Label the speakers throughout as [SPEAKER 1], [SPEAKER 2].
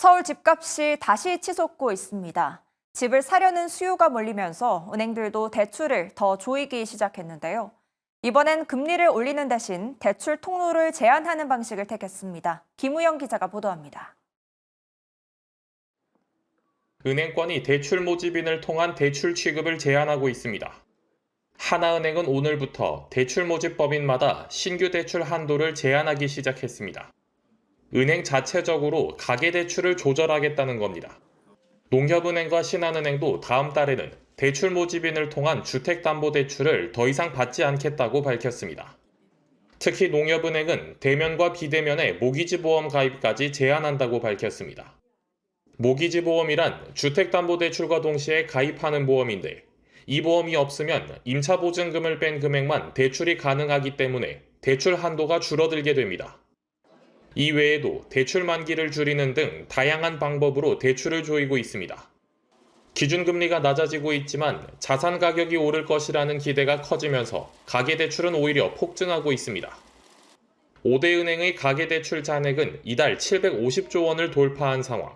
[SPEAKER 1] 서울 집값이 다시 치솟고 있습니다. 집을 사려는 수요가 몰리면서 은행들도 대출을 더 조이기 시작했는데요. 이번엔 금리를 올리는 대신 대출 통로를 제한하는 방식을 택했습니다. 김우영 기자가 보도합니다.
[SPEAKER 2] 은행권이 대출 모집인을 통한 대출 취급을 제한하고 있습니다. 하나은행은 오늘부터 대출 모집법인마다 신규 대출 한도를 제한하기 시작했습니다. 은행 자체적으로 가계대출을 조절하겠다는 겁니다. 농협은행과 신한은행도 다음 달에는 대출 모집인을 통한 주택담보대출을 더 이상 받지 않겠다고 밝혔습니다. 특히 농협은행은 대면과 비대면의 모기지보험 가입까지 제한한다고 밝혔습니다. 모기지보험이란 주택담보대출과 동시에 가입하는 보험인데 이 보험이 없으면 임차보증금을 뺀 금액만 대출이 가능하기 때문에 대출 한도가 줄어들게 됩니다. 이 외에도 대출 만기를 줄이는 등 다양한 방법으로 대출을 조이고 있습니다. 기준금리가 낮아지고 있지만 자산 가격이 오를 것이라는 기대가 커지면서 가계대출은 오히려 폭증하고 있습니다. 5대 은행의 가계대출 잔액은 이달 750조 원을 돌파한 상황.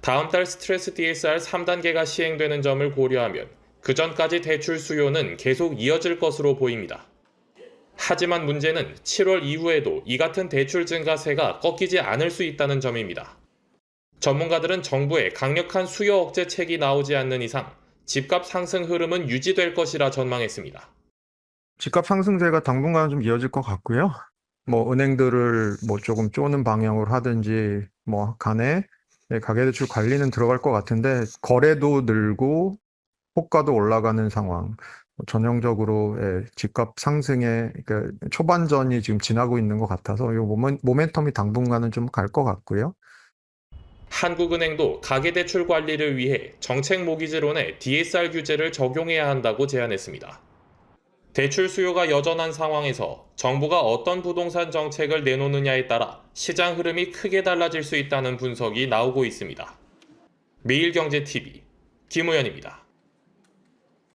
[SPEAKER 2] 다음 달 스트레스 DSR 3단계가 시행되는 점을 고려하면 그 전까지 대출 수요는 계속 이어질 것으로 보입니다. 하지만 문제는 7월 이후에도 이 같은 대출 증가세가 꺾이지 않을 수 있다는 점입니다. 전문가들은 정부의 강력한 수요 억제책이 나오지 않는 이상 집값 상승 흐름은 유지될 것이라 전망했습니다.
[SPEAKER 3] 집값 상승세가 당분간은 좀 이어질 것 같고요. 은행들을 조금 쪼는 방향으로 하든지 간에 가계대출 관리는 들어갈 것 같은데 거래도 늘고 호가도 올라가는 상황. 전형적으로 집값 상승의 초반전이 지금 지나고 있는 것 같아서 이 모멘텀이 당분간은 좀 갈 것 같고요.
[SPEAKER 2] 한국은행도 가계대출 관리를 위해 정책 모기지론에 DSR 규제를 적용해야 한다고 제안했습니다. 대출 수요가 여전한 상황에서 정부가 어떤 부동산 정책을 내놓느냐에 따라 시장 흐름이 크게 달라질 수 있다는 분석이 나오고 있습니다. 매일경제TV 김우현입니다.